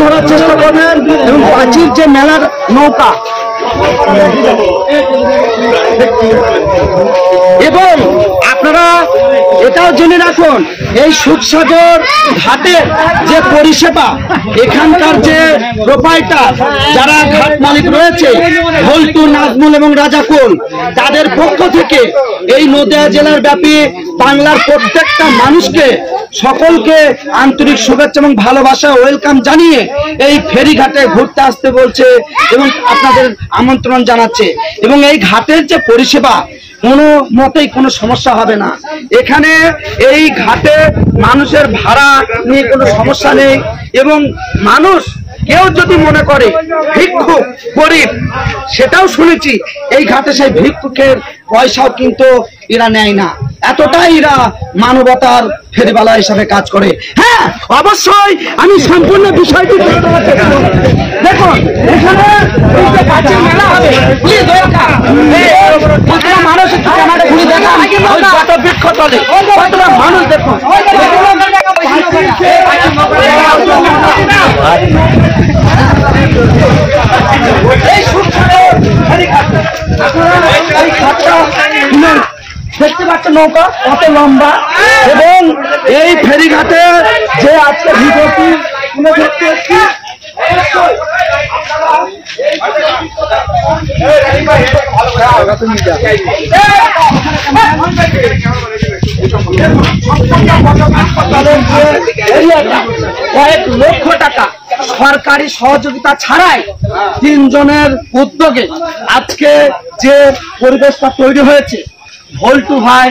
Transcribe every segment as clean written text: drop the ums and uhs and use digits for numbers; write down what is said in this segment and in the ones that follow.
ধরার চেষ্টা করবেন এবং প্রাচীর যে মেলার নৌকা এবং আপনারা এটাও জেনে রাখুন এই সুখসাগর ঘাটের যে পরিষেবা এখানকার যে প্রোপাইটার যারা ঘাট মালিক রয়েছে ভল্টু, নাজমুল এবং রাজাকুল তাদের পক্ষ থেকে এই নদিয়া জেলার ব্যাপী বাংলার প্রত্যেকটা মানুষকে সকলকে আন্তরিক শুভেচ্ছা এবং ভালোবাসা ওয়েলকাম জানিয়ে এই ফেরিঘাটে ঘুরতে আসতে বলছে এবং আপনাদের আমন্ত্রণ জানাচ্ছে। এবং এই ঘাটের যে পরিষেবা কোনো মতেই কোনো সমস্যা হবে না। এখানে এই ঘাটে মানুষের ভাড়া নিয়ে কোনো সমস্যা নেই এবং মানুষ কেউ যদি মনে করে ভিক্ষুক গরিব সেটাও শুনেছি এই ঘাটে সেই ভিক্ষুকের পয়সাও কিন্তু এরা নেয় না, এতটাই এরা মানবতার ফেরিওয়ালা হিসাবে কাজ করে। হ্যাঁ অবশ্যই আমি সম্পূর্ণ বিষয়টি দেখুন এখানে মেলা হবে মানুষ বৃক্ষ তলে কতটা মানুষ দেখুন দেখতে পাচ্ছেন নৌকা কত লম্বা এবং এই ফেরিঘাটে যে আজকে ভিডিওটি তুলে ধরতে এসেছি কয়েক লক্ষ টাকা সরকারি সহযোগিতা ছাড়াই 3 জনের উদ্যোগে আজকে যে পরিবেশটা তৈরি হয়েছে ভল্টু ভাই,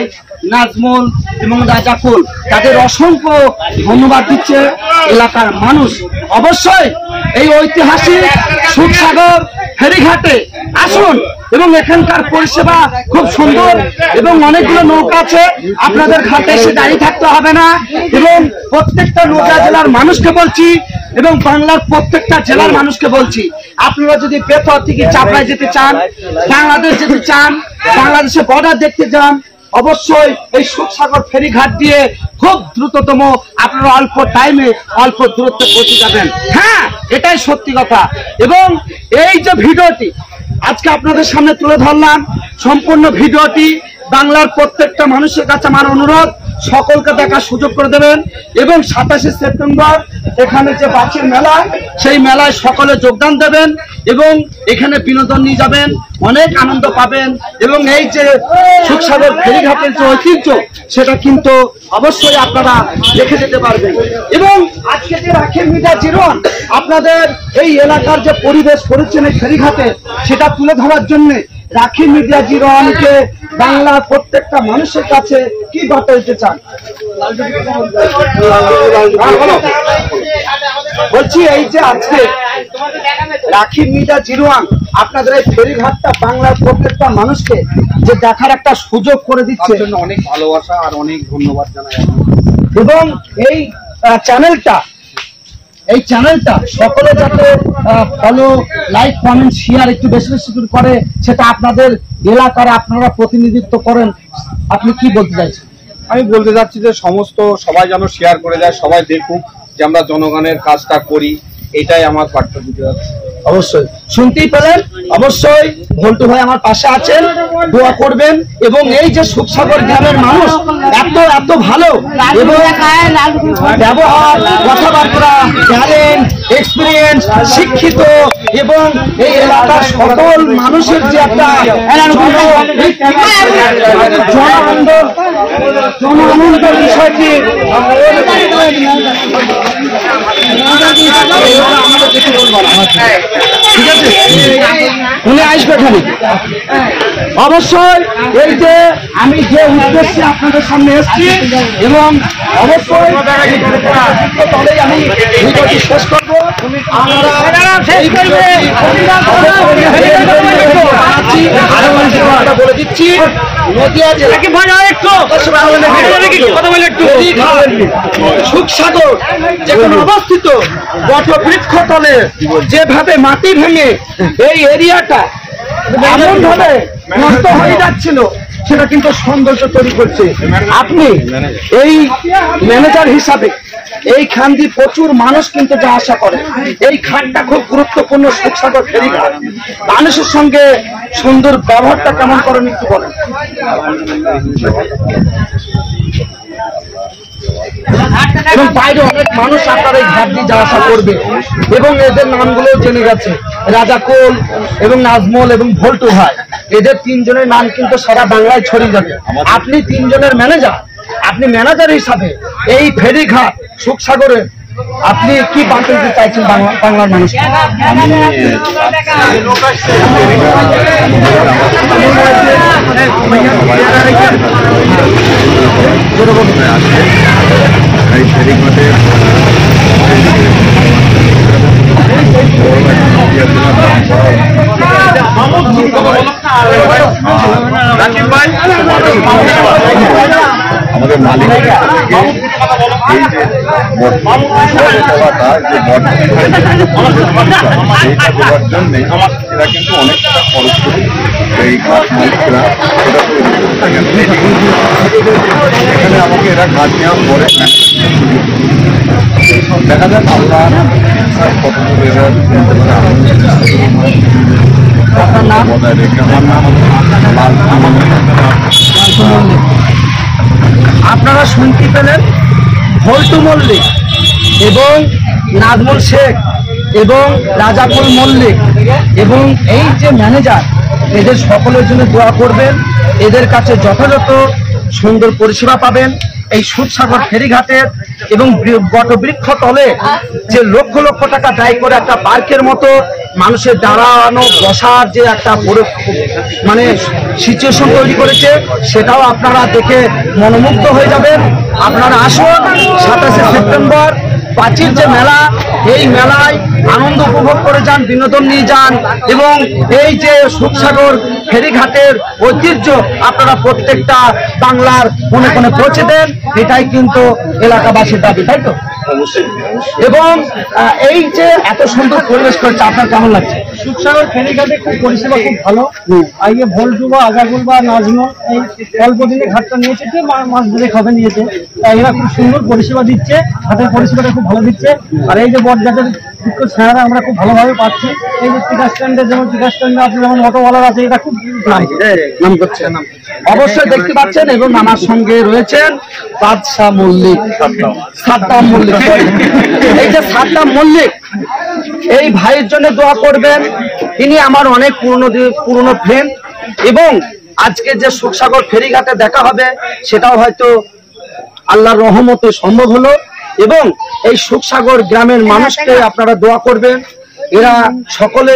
নাজমুল এবং রাজাকুল তাদের অসংখ্য ধন্যবাদ দিচ্ছে এলাকার মানুষ। অবশ্যই এই ঐতিহাসিক সুখসাগর ফেরিঘাটে আসুন এবং এখানকার পরিষেবা খুব সুন্দর এবং অনেকগুলো নৌকা আছে, আপনাদের ঘাটে এসে দাঁড়িয়ে থাকতে হবে না। এবং প্রত্যেকটা নদিয়া জেলার মানুষকে বলছি এবং বাংলার প্রত্যেকটা জেলার মানুষকে বলছি আপনারা যদি বেতর থেকে চাপড়ায় যেতে চান, বাংলাদেশ যেতে চান, বাংলাদেশের বর্ডার দেখতে যান, অবশ্যই এই সুখসাগর ফেরিঘাট দিয়ে খুব দ্রুততম আপনারা অল্প টাইমে অল্প দূরত্বে পৌঁছে যাবেন। হ্যাঁ এটাই সত্যি কথা। এবং এই যে ভিডিওটি আজকে আপনাদের সামনে তুলে ধরলাম সম্পূর্ণ ভিডিওটি বাংলার প্রত্যেকটা মানুষের কাছে আমার অনুরোধ সকলকে দেখার সুযোগ করে দেবেন এবং 27শে সেপ্টেম্বর এখানে যে বাঁচির মেলা সেই মেলায় সকলে যোগদান দেবেন এবং এখানে বিনোদন নিয়ে যাবেন, অনেক আনন্দ পাবেন এবং এই যে সুখসাগর ফেরিঘাটের যে ঐতিহ্য সেটা কিন্তু অবশ্যই আপনারা দেখে যেতে পারবেন। এবং আজকে যে রাখি মিডিয়া জিরোন আপনাদের এই এলাকার যে পরিবেশ করেছেন এই ফেরিঘাটে সেটা তুলে ধরার জন্য রাখি মিডিয়া জিরোনকে বাংলার প্রত্যেকটা মানুষের কাছে কি বার্তা দিতে চান? বলছি এই যে আজকে রাখি মিডিয়া জিরোন আপনাদের এই ফেরিঘাটটা বাংলার প্রত্যেকটা মানুষকে যে দেখার একটা সুযোগ করে দিচ্ছে, অনেক ভালোবাসা আর অনেক ধন্যবাদ জানাই। এবং এই চ্যানেলটা সকলে যাতে ফলো, লাইক, কমেন্ট, শেয়ার একটু বেশি বেশি করে সেটা আপনাদের এলাকার আপনারা প্রতিনিধিত্ব করেন, আপনি কি বলতে চাইছেন? আমি বলতে চাচ্ছি যে সবাই যেন শেয়ার করে যায়, সবাই দেখুক যে আমরা জনগণের কাজটা করি, এটাই আমার বার্তা দিতে যাচ্ছি। অবশ্যই শুনতেই পেলেন, অবশ্যই ভল্টু ভাই আমার পাশে আছেন, দোয়া করবেন। এবং এই যে সুখসাগর গ্রামের মানুষ এত ভালো এবং ব্যবহার, কথাবার্তা, ট্যালেন্ট, এক্সপিরিয়েন্স, শিক্ষিত এবং এই এলাকার সকল মানুষের যে একটা জনানন্দ বিষয়টি ঠিক আছে উনি আসবে খালি। অবশ্যই এই যে আমি যে উদ্দেশ্যে আপনাদের সামনে এসেছি এবং অবশ্যই তবেই আমি ভিডিওটি শেষ করবো। বলে দিচ্ছি নদিয়া জেলা সুখসাগর যেখানে অবস্থিত বটবৃক্ষ তলে যেভাবে মাটি ভেঙে এই এরিয়াটা এমন ভাবে নষ্ট হয়ে যাচ্ছিল সেটা কিন্তু সৌন্দর্য তৈরি করছে। আপনি এই ম্যানেজার হিসাবে এই খান দিয়ে প্রচুর মানুষ কিন্তু যা আশা করে। এই খানটা খুব গুরুত্বপূর্ণ সুখসাগর ফেরিঘাট। মানুষের সঙ্গে সুন্দর ব্যবহারটা কেমন করেন একটু বলেন। এবং বাইরে অনেক মানুষ আপনার এই ঘাট দিয়ে যাওয়া আসা করবে এবং এদের নামগুলো জেনে গেছে, রাজাকুল এবং নাজমল এবং ভল্টু ভাই, এদের তিনজনের নাম কিন্তু সারা বাংলায় ছড়িয়ে যাবে। আপনি তিনজনের ম্যানেজার, আপনি ম্যানেজার হিসাবে এই ফেরিঘাট সুখসাগরের আপনি কি বার্তা দিতে চাইছেন বাংলার মানুষকে? আমাদের মালিক এই যে দেওয়ার জন্য এরা কিন্তু অনেকটা খরচ করে এই ঘাট মালিকরা এখানে আমাকে এরা ঘাট নেওয়ার পরে দেখা যাক আল্লাহ কতদূর এরা বজায় রেখে। আমার নাম আপনারা শুনতে পেলেন, ভল্টু মল্লিক এবং নাজমুল শেখ এবং রাজাকুল মল্লিক এবং এই যে ম্যানেজার, এদের সকলের জন্য দোয়া করবেন। এদের কাছে যথাযথ সুন্দর পরিষেবা পাবেন এই সুখসাগর ফেরিঘাটের। এবং বটবৃক্ষ তলে যে লক্ষ লক্ষ টাকা ব্যয় করে একটা পার্কের মতো মানুষের দাঁড়ানো বসার যে একটা মানে সিচুয়েশন তৈরি করেছে, সেটাও আপনারা দেখে মনোমুগ্ধ হয়ে যাবেন। আপনারা আসুন 27শে সেপ্টেম্বর প্রাচীর যে মেলা, এই মেলায় আনন্দ উপভোগ করে যান, বিনোদন নিয়ে যান এবং এই যে সুখসাগর ফেরিঘাটের ঐতিহ্য আপনারা প্রত্যেকটা বাংলার কোণে কোণে পৌঁছে দেন। এটাই কিন্তু এলাকাবাসীর দাবি, তাই তো? এবং এই যে এত সুন্দর পরিবেশ করেছে, আপনার কেমন লাগছে? সুখসাগর ফেরিঘাটে খুব পরিষেবা খুব ভালো। আগে ভল্টু বা আজাগুল বা নাজমল এই অল্প দিনে ঘাটটা নিয়েছে, কি মাস ধরে খাবে নিয়েছে, এরা খুব সুন্দর পরিষেবা দিচ্ছে, ঘাটের পরিষেবাটা খুব ভালো দিচ্ছে। আর এই যে বটঘাটের ছাড়া আমরা খুব ভালোভাবে পাচ্ছি। এই যে টিকা স্ট্যান্ডের যেমন টিকা স্ট্যান্ডে আপনি যেমন অটোওয়ালার আছে, এটা খুব নাম করছে। অবশ্যই দেখতে পাচ্ছেন এবং আমার সঙ্গে রয়েছেন বাদশাহ মল্লিক, সাদ্দাম মল্লিক। এই যে সাদ্দাম মল্লিক, এই ভাইয়ের জন্য দোয়া করবেন। ইনি আমার অনেক পুরনো ফ্রেন্ড এবং আজকে যে সুখসাগর ফেরিঘাটে দেখা হবে সেটাও হয়তো আল্লাহর রহমতে সম্ভব হলো। এবং এই সুখসাগর গ্রামের মানুষকে আপনারা দোয়া করবেন, এরা সকলে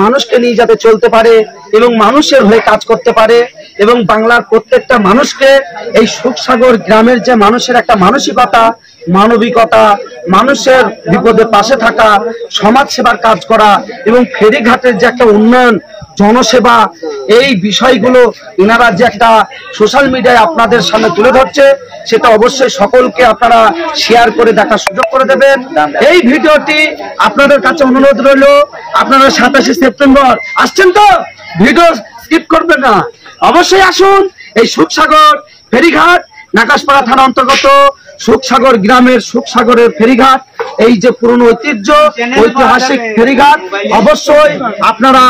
মানুষকে নিয়ে যাতে চলতে পারে এবং মানুষের হয়ে কাজ করতে পারে এবং বাংলার প্রত্যেকটা মানুষকে এই সুখসাগর গ্রামের যে মানুষের একটা মানসিকতা, মানবিকতা, মানুষের বিপদে পাশে থাকা, সমাজ সেবার কাজ করা এবং ফেরিঘাটের যে একটা উন্নয়ন, জনসেবা, এই বিষয়গুলো এনারা যে একটা সোশ্যাল মিডিয়ায় আপনাদের সামনে তুলে ধরছে, সেটা অবশ্যই সকলকে আপনারা শেয়ার করে দেখার সুযোগ করে দেবেন। এই ভিডিওটি আপনাদের কাছে অনুরোধ রইল, আপনারা 27শে সেপ্টেম্বর আসছেন তো, ভিডিও স্কিপ করবেন না, অবশ্যই আসুন। এই সুখসাগর ফেরিঘাট নাকাশপাড়া থানা অন্তর্গত সুখসাগর গ্রামের সুখসাগরের ফেরিঘাট, এই যে পুরনো ঐতিহাসিক ফেরিঘাট, অবশ্যই আপনারা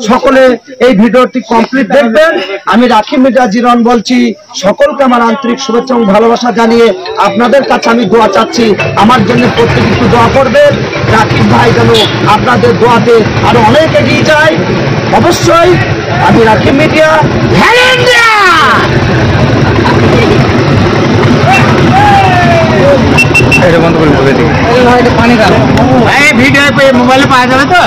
সকলে এই ভিডিওটি কমপ্লিট দেখবেন। আমি রাকিব মিডিয়া জিরন বলছি, সকলকে আমার আন্তরিক শুভেচ্ছা এবং ভালোবাসা জানিয়ে আপনাদের কাছে আমি দোয়া চাচ্ছি, আমার জন্য প্রত্যেক একটু দোয়া করবেন। রাকিব ভাই যেন আপনাদের দোয়াতে আরো অনেক এগিয়ে যায়। অবশ্যই আমি রাকিব মিডিয়া পানি ভিডিও মোবাইলে পাওয়া যাবে তো।